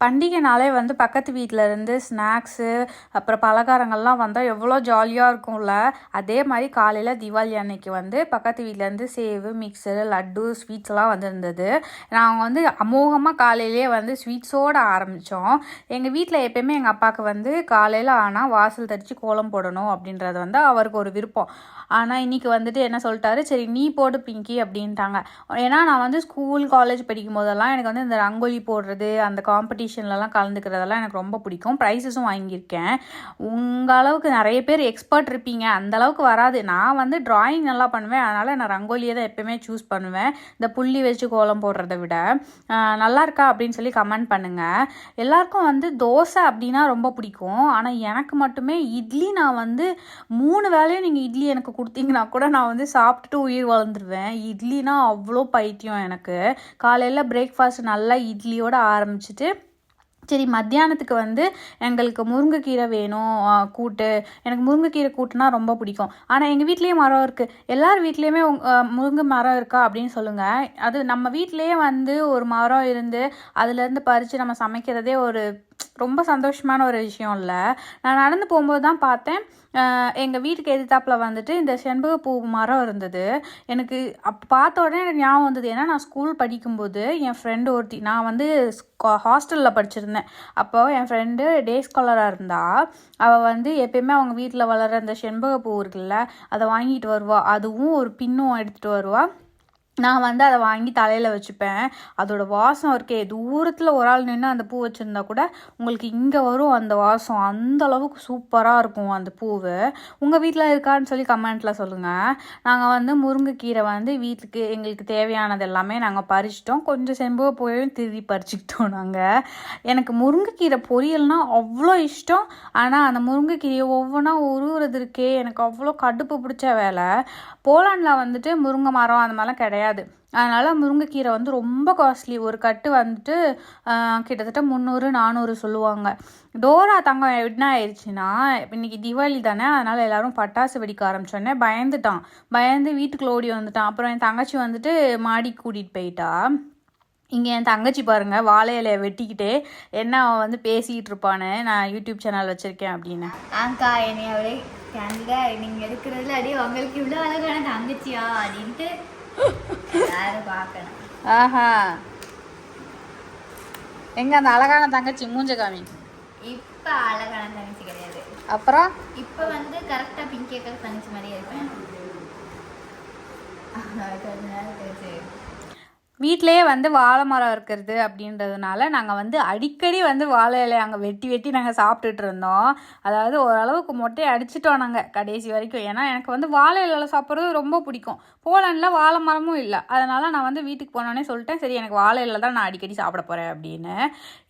பண்டிகைனாலே வந்து பக்கத்து வீட்டில் இருந்து ஸ்நாக்ஸு அப்புறம் பலகாரங்கள்லாம் வந்தால் எவ்வளோ ஜாலியாக இருக்கும்ல. அதே மாதிரி காலையில் தீபாவளி அன்னைக்கு வந்து பக்கத்து வீட்டிலேருந்து சேவு, மிக்சரு, லட்டு, ஸ்வீட்ஸ்லாம் வந்துருந்தது. நாங்கள் வந்து அமோகமாக காலையிலே வந்து ஸ்வீட்ஸோடு ஆரம்பித்தோம். எங்கள் வீட்டில் எப்போயுமே எங்கள் அப்பாவுக்கு வந்து காலையில் ஆனால் வாசல் தரித்து கோலம் போடணும் அப்படின்றது வந்து அவருக்கு ஒரு விருப்பம். ஆனால் இன்றைக்கி வந்துட்டு என்ன சொல்லிட்டாரு, சரி நீ போடு பிங்கி அப்படின்ட்டாங்க. ஏன்னா நான் வந்து ஸ்கூல் காலேஜ் படிக்கும் போதெல்லாம் எனக்கு வந்து இந்த ரங்கோலி போடுறது, அந்த காம்படிஷன்லலாம் கலந்துக்கிறதெல்லாம் எனக்கு ரொம்ப பிடிக்கும். ப்ரைஸஸும் வாங்கியிருக்கேன். உங்கள் அளவுக்கு நிறைய பேர் எக்ஸ்பர்ட் இருப்பீங்க, அந்த அளவுக்கு வராது. நான் வந்து ட்ராயிங் நல்லா பண்ணுவேன், அதனால் நான் ரங்கோலியை தான் எப்போயுமே சூஸ் பண்ணுவேன், இந்த புள்ளி வச்சு கோலம் போடுறத விட. நல்லா இருக்கா அப்படின்னு சொல்லி கமெண்ட் பண்ணுங்கள். எல்லாருக்கும் வந்து தோசை அப்படின்னா ரொம்ப பிடிக்கும். ஆனால் எனக்கு மட்டுமே இட்லி, நான் வந்து 3 வேளையும் நீங்கள் இட்லி எனக்கு கொடுத்தீங்கன்னா கூட நான் வந்து சாப்பிட்டுட்டு உயிர் வளர்ந்துருவேன். இட்லினா அவ்வளோ பைத்தியம் எனக்கு. காலையில் பிரேக்ஃபாஸ்ட் நல்லா இட்லியோடு ஆரம்பிச்சிட்டு, சரி மத்தியானத்துக்கு வந்து எங்களுக்கு முருங்கைக்கீரை வேணும் கூட்டு. எனக்கு முருங்கைக்கீரை கூட்டுனா ரொம்ப பிடிக்கும். ஆனால் எங்கள் வீட்லேயே மரம் இருக்குது. எல்லார் வீட்லேயுமே முருங்கை மரம் இருக்கா அப்படின்னு சொல்லுங்கள். அது நம்ம வீட்டிலையே வந்து ஒரு மரம் இருந்து அதுலேருந்து பறித்து நம்ம சமைக்கிறதே ஒரு ரொம்ப சந்தோஷமான ஒரு விஷயம் இல்லை. நான் நடந்து போகும்போது தான் பார்த்தேன், எங்கள் வீட்டுக்கு எதிர்த்தாப்பில் வந்துட்டு இந்த செண்பகப்பூ மரம் இருந்தது. எனக்கு அப்போ பார்த்த உடனே எனக்கு ஞாபகம் வந்தது. ஏன்னா நான் ஸ்கூல் படிக்கும்போது என் ஃப்ரெண்டு ஒருத்தி, நான் வந்து ஹாஸ்டலில் படிச்சிருந்தேன். அப்போது என் ஃப்ரெண்டு டே ஸ்காலராக இருந்தால் அவள் வந்து எப்பயுமே அவங்க வீட்டில் வளர்கிற அந்த செண்பகப்பூ இருக்குல்ல, அதை வாங்கிட்டு வருவாள். அதுவும் ஒரு பின்னும் எடுத்துகிட்டு வருவாள். நான் வந்து அதை வாங்கி தலையில் வச்சுப்பேன். அதோட வாசம் இருக்கே, தூரத்தில் ஒரு ஆள் நின்று அந்த பூ வச்சுருந்தா கூட உங்களுக்கு இங்கே வரும் அந்த வாசம். அந்த அளவுக்கு சூப்பராக இருக்கும் அந்த பூவு. உங்கள் வீட்டில் இருக்கான்னு சொல்லி கமெண்ட்டில் சொல்லுங்கள். நாங்கள் வந்து முருங்கைக்கீரை வந்து வீட்டுக்கு எங்களுக்கு தேவையானது எல்லாமே நாங்கள் பறிச்சிட்டோம். கொஞ்சம் செண்பகப்பூவையும் திருடி பறிச்சுக்கிட்டோம் நாங்கள். எனக்கு முருங்கைக்கீரை பொரியல்னால் அவ்வளோ இஷ்டம். ஆனால் அந்த முருங்கைக்கீரையை ஒவ்வொன்றா உருவுறது இருக்கே, எனக்கு அவ்வளோ கடுப்பு பிடிச்ச வேலை. போலாண்டில் வந்துட்டு முருங்கை மரம் அந்த மாதிரிலாம் கிடையாது. அதனால் முருங்கைக்கீரை வந்து ரொம்ப காஸ்ட்லி. ஒரு கட்டு வந்துட்டு கிட்டத்தட்ட 300-400 சொல்லுவாங்க. டோரா தங்கம் என்ன ஆயிடுச்சுன்னா, இன்றைக்கி தீபாவளி தானே, அதனால் எல்லோரும் பட்டாசு வெடிக்க ஆரம்பிச்சோடனே பயந்து வீட்டுக்குள்ள ஓடி வந்துட்டான். அப்புறம் என் தங்கச்சி வந்துட்டு மாடிக்கு கூட்டிகிட்டு போயிட்டா. இங்கே என் தங்கச்சி பாருங்கள், வாழை இலையை வெட்டிக்கிட்டே என்ன அவன் வந்து பேசிக்கிட்டு இருப்பானு, நான் யூடியூப் சேனல் வச்சுருக்கேன் அப்படின்னு. ஆங்க்கா என்னை அவளே கேண்டில் நீங்கள் எடுக்கிறதுல அப்படியே உங்களுக்கு இவ்வளோ அழகான தங்கச்சியா அப்படின்ட்டு யாரும் பார்க்கணும். ஆஹா, எங்க அந்த அழகான தங்கச்சி மூஞ்ச காமி. இப்போ அழகான தங்கச்சி கிடையாது. அப்புறம் இப்போ வந்து கரெக்டாக பிங்க் கேக்கர் தங்கச்சி மாதிரியே இருப்பேன். வீட்டிலையே வந்து வாழை மரம் இருக்கிறது அப்படின்றதுனால நாங்கள் வந்து அடிக்கடி வந்து வாழை இலையை அங்கே வெட்டி நாங்கள் சாப்பிட்டுட்டு இருந்தோம். அதாவது ஓரளவுக்கு மொட்டையை அடிச்சிட்டோம் நாங்கள் கடைசி வரைக்கும். ஏன்னா எனக்கு வந்து வாழை இலையில் சாப்பிட்றது ரொம்ப பிடிக்கும். போலாண்டில் வாழை மரமும் இல்லை. அதனால் நான் வந்து வீட்டுக்கு போனோடனே சொல்லிட்டேன், சரி எனக்கு வாழை இலை தான் நான் அடிக்கடி சாப்பிட போகிறேன் அப்படின்னு.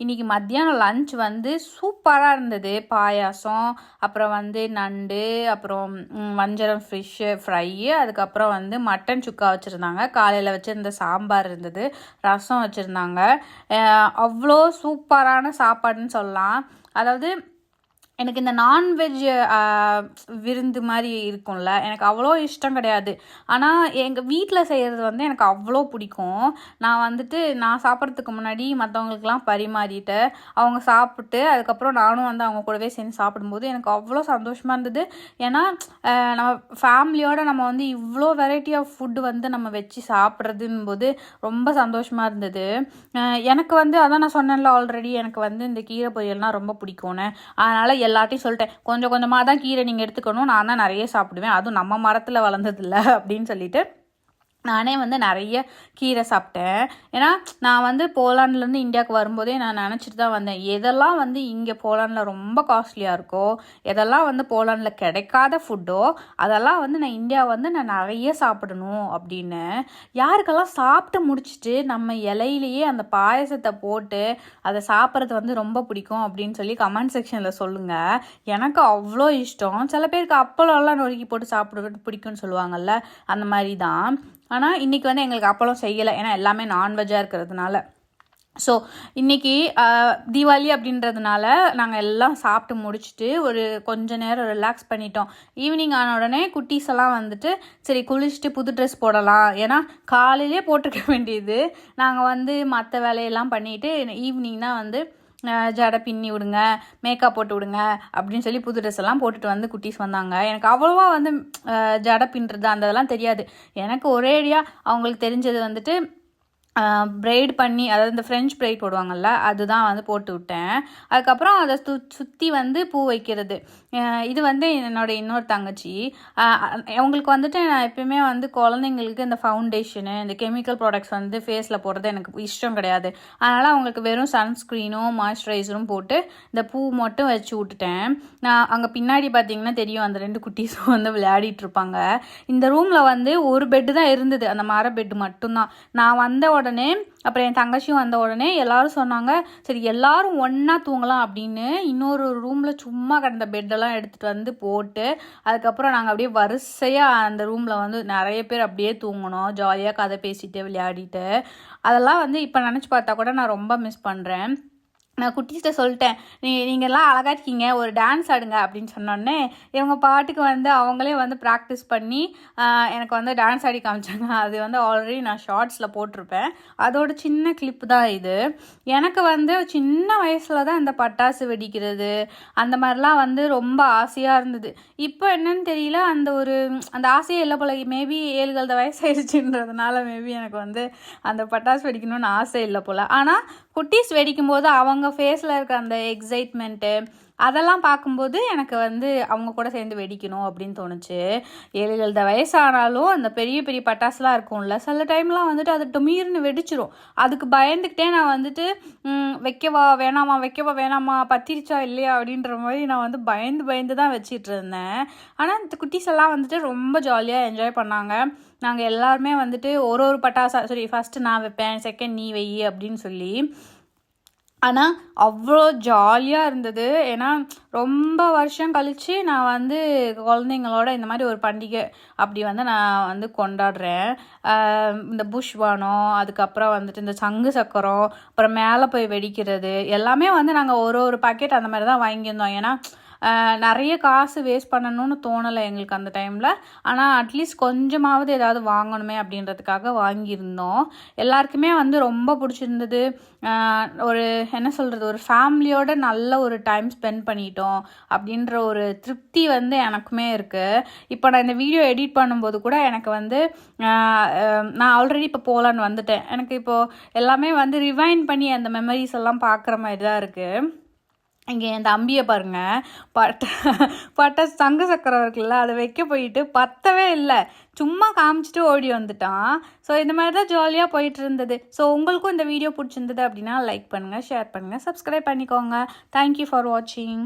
இன்றைக்கி மத்தியானம் லஞ்ச் வந்து சூப்பராக இருந்தது. பாயாசம், அப்புறம் வந்து நண்டு, அப்புறம் வஞ்சரம் ஃபிஷ்ஷு ஃப்ரை, அதுக்கப்புறம் வந்து மட்டன் சுக்கா வச்சுருந்தாங்க. காலையில் வச்சுருந்த சாம்பார் இருந்தது, ரசம் வச்சுருந்தாங்க. அவ்வளோ சூப்பரான சாப்பாடுன்னு சொல்லலாம். அதாவது எனக்கு இந்த நான்வெஜ் விருந்து மாதிரி இருக்கும்ல, எனக்கு அவ்வளோ இஷ்டம் கிடையாது. ஆனால் எங்கள் வீட்டில் செய்கிறது வந்து எனக்கு அவ்வளோ பிடிக்கும். நான் சாப்பிட்றதுக்கு முன்னாடி மற்றவங்களுக்கெல்லாம் பரிமாறிட்டு அவங்க சாப்பிட்டு அதுக்கப்புறம் நானும் வந்து அவங்க கூடவே சேர்ந்து சாப்பிடும்போது எனக்கு அவ்வளோ சந்தோஷமாக இருந்தது. ஏன்னா நம்ம ஃபேமிலியோடு நம்ம வந்து இவ்வளோ வெரைட்டி ஆஃப் ஃபுட்டு வந்து நம்ம வச்சு சாப்பிட்றதுன்னு போது ரொம்ப சந்தோஷமாக இருந்தது. எனக்கு வந்து அதான் நான் சொன்னேன்ல ஆல்ரெடி, எனக்கு வந்து இந்த கீரை பொரியல்னால் ரொம்ப பிடிக்கும்னு. அதனால் எல்லாத்தையும் சொல்லிட்டேன், கொஞ்சம் கொஞ்சமாக தான் கீரை நீங்கள் எடுத்துக்கணும், நான் தான் நிறைய சாப்பிடுவேன், அதுவும் நம்ம மரத்தில் வளர்ந்ததில்ல அப்படின்னு சொல்லிட்டு நானே வந்து நிறைய கீரை சாப்பிட்டேன். ஏன்னா நான் வந்து போலாண்ட்லேருந்து இந்தியாவுக்கு வரும்போதே நான் நினச்சிட்டு தான் வந்தேன், எதெல்லாம் வந்து இங்கே போலாண்டில் ரொம்ப காஸ்ட்லியாக இருக்கோ, எதெல்லாம் வந்து போலாண்டில் கிடைக்காத ஃபுட்டோ அதெல்லாம் வந்து நான் இந்தியா வந்து நான் நிறைய சாப்பிடணும் அப்படின்னு. யாருக்கெல்லாம் சாப்பிட்டு முடிச்சுட்டு நம்ம இலையிலேயே அந்த பாயசத்தை போட்டு அதை சாப்பிட்றது வந்து ரொம்ப பிடிக்கும் அப்படின்னு சொல்லி கமெண்ட் செக்ஷனில் சொல்லுங்கள். எனக்கு அவ்வளோ இஷ்டம். சில பேருக்கு அப்பளம்லாம் நொறுக்கி போட்டு சாப்பிடுறது பிடிக்கும்னு சொல்லுவாங்கள்ல, அந்த மாதிரி தான். ஆனால் இன்றைக்கி வந்து எங்களுக்கு அப்பளம் செய்யலை, ஏன்னா எல்லாமே நான்வெஜ்ஜாக இருக்கிறதுனால. ஸோ இன்றைக்கி தீபாவளி அப்படின்றதுனால நாங்கள் எல்லாம் சாப்பிட்டு முடிச்சுட்டு ஒரு கொஞ்ச நேரம் ரிலாக்ஸ் பண்ணிட்டோம். ஈவினிங் ஆன உடனே குட்டீஸ் எல்லாம் வந்துட்டு சரி குளிச்சுட்டு புது ட்ரெஸ் போடலாம், ஏன்னா காலையிலே போட்டுக்க வேண்டியது. நாங்கள் வந்து மற்ற வேலையெல்லாம் பண்ணிவிட்டு ஈவினிங் தான் வந்து ஜடை பின்னி விடுங்க, மேக்கப் போட்டு விடுங்க அப்படின்னு சொல்லி புது ட்ரெஸ் எல்லாம் போட்டுட்டு வந்து குட்டீஸ் வந்தாங்க. எனக்கு அவ்வளோவா வந்து ஜடை பின்னுறது அந்த இதெல்லாம் தெரியாது. எனக்கு ஒரேடியாக அவங்களுக்கு தெரிஞ்சது வந்துட்டு ப்ரைட் பண்ணி, அதாவது இந்த ஃப்ரெஞ்ச் ப்ரைட் போடுவாங்கள்ல, அதுதான் வந்து போட்டு விட்டேன். அதுக்கப்புறம் அதை சுற்றி வந்து பூ வைக்கிறது. இது வந்து என்னோட இன்னொரு தங்கச்சி. அவங்களுக்கு வந்துட்டு நான் எப்பயுமே வந்து குழந்தைங்களுக்கு இந்த ஃபவுண்டேஷனு, இந்த கெமிக்கல் ப்ராடக்ட்ஸ் வந்து ஃபேஸில் போடுறது எனக்கு இஷ்டம் கிடையாது. அதனால் அவங்களுக்கு வெறும் சன்ஸ்க்ரீனும் மாய்ஸ்சரைசரும் போட்டு இந்த பூ மட்டும் வச்சு விட்டுட்டேன். நான் அங்கே பின்னாடி பார்த்தீங்கன்னா தெரியும், அந்த 2 குட்டீஸும் வந்து விளையாடிட்டு இருப்பாங்க. இந்த ரூமில் வந்து ஒரு பெட்டு தான் இருந்தது, அந்த மர பெட்டு மட்டும்தான். நான் வந்த உடனே, அப்புறம் என் தங்கச்சியும் வந்த உடனே எல்லாரும் சொன்னாங்க, சரி எல்லாரும் ஒன்றா தூங்கலாம் அப்படின்னு இன்னொரு ரூமில் சும்மா கிடந்த பெட்டெல்லாம் எடுத்துகிட்டு வந்து போட்டு, அதுக்கப்புறம் நாங்கள் அப்படியே வரிசையாக அந்த ரூமில் வந்து நிறைய பேர் அப்படியே தூங்கினோம். ஜாலியாக கதை பேசிட்டு விளையாடிட்டு. அதெல்லாம் வந்து இப்போ நினச்சி பார்த்தா கூட நான் ரொம்ப மிஸ் பண்ணுறேன். நான் குட்டீஸ்கிட்ட சொல்லிட்டேன், நீங்கள்லாம் அழகாக இருக்கீங்க, ஒரு டான்ஸ் ஆடுங்க அப்படின்னு சொன்னோடனே இவங்க பாட்டுக்கு வந்து அவங்களே வந்து ப்ராக்டிஸ் பண்ணி எனக்கு வந்து டான்ஸ் ஆடி காமிச்சாங்க. அது வந்து ஆல்ரெடி நான் ஷார்ட்ஸில் போட்டிருப்பேன். அதோட சின்ன கிளிப்பு தான் இது. எனக்கு வந்து சின்ன வயசில் தான் இந்த பட்டாசு வெடிக்கிறது அந்த மாதிரிலாம் வந்து ரொம்ப ஆசையாக இருந்தது. இப்போ என்னன்னு தெரியல, அந்த ஆசையே இல்லை போல. மேபி 7 வயசாயிருச்சுன்றதுனால மேபி எனக்கு வந்து அந்த பட்டாசு வெடிக்கணும்னு ஆசை இல்லை போல். ஆனால் குட்டீஸ் வெடிக்கும்போது அவங்க ஃபேஸில் இருக்க அந்த எக்ஸைட்மெண்ட்டு அதெல்லாம் பார்க்கும்போது எனக்கு வந்து அவங்க கூட சேர்ந்து வெடிக்கணும் அப்படின்னு தோணுச்சு. 7 வயசானாலும் அந்த பெரிய பெரிய பட்டாசுலாம் இருக்கும்ல, சில டைம்லாம் வந்துட்டு அது டொமீர்னு வெடிச்சிரும். அதுக்கு பயந்துக்கிட்டே நான் வந்துட்டு வைக்கவா வேணாமா பத்திரிச்சா இல்லையா அப்படின்ற மாதிரி நான் வந்து பயந்து தான் வச்சிட்டு இருந்தேன். ஆனால் இந்த குட்டீஸ் எல்லாம் வந்துட்டு ரொம்ப ஜாலியாக என்ஜாய் பண்ணாங்க. நாங்கள் எல்லாருமே வந்துட்டு ஒரு பட்டாசா, சரி ஃபஸ்ட்டு நான் வைப்பேன், செகண்ட் நீ வை அப்படின்னு சொல்லி. ஆனால் அவ்வளோ ஜாலியாக இருந்தது. ஏன்னா ரொம்ப வருஷம் கழித்து நான் வந்து குழந்தைங்களோட இந்த மாதிரி ஒரு பண்டிகை அப்படி வந்து நான் வந்து கொண்டாடுறேன். இந்த புஷ் வானம், அதுக்கப்புறம் வந்துட்டு இந்த சங்கு சக்கரம், அப்புறம் மேலே போய் வெடிக்கிறது எல்லாமே வந்து நாங்கள் ஒரு பாக்கெட் அந்த மாதிரி தான் வாங்கியிருந்தோம். ஏன்னா நிறைய காசு வேஸ்ட் பண்ணணும்னு தோணலை எங்களுக்கு அந்த டைமில். ஆனால் அட்லீஸ்ட் கொஞ்சமாவது ஏதாவது வாங்கணுமே அப்படின்றதுக்காக வாங்கியிருந்தோம். எல்லாருக்குமே வந்து ரொம்ப பிடிச்சிருந்தது. ஒரு என்ன சொல்கிறது, ஒரு ஃபேமிலியோட நல்ல ஒரு டைம் ஸ்பெண்ட் பண்ணிட்டோம் அப்படின்ற ஒரு திருப்தி வந்து எனக்குமே இருக்குது. இப்போ நான் இந்த வீடியோ எடிட் பண்ணும்போது கூட எனக்கு வந்து நான் ஆல்ரெடி இப்போ போலான்னு வந்துட்டேன். எனக்கு இப்போது எல்லாமே வந்து ரிவைண்ட் பண்ணி அந்த மெமரிஸ் எல்லாம் பார்க்குற மாதிரி தான் இருக்குது. இங்கே என் தம்பியை பாருங்கள், பட்டாசு சங்கு சக்கரம் இருக்குல்ல, அதை வைக்க போயிட்டு பத்தவே இல்லை, சும்மா காமிச்சிட்டு ஓடி வந்துட்டான். ஸோ இந்த மாதிரி தான் ஜாலியாக போயிட்டு இருந்தது. ஸோ உங்களுக்கும் இந்த வீடியோ பிடிச்சிருந்தது அப்படின்னா லைக் பண்ணுங்கள், ஷேர் பண்ணுங்கள், சப்ஸ்கிரைப் பண்ணிக்கோங்க. தேங்க்யூ ஃபார் வாட்சிங்.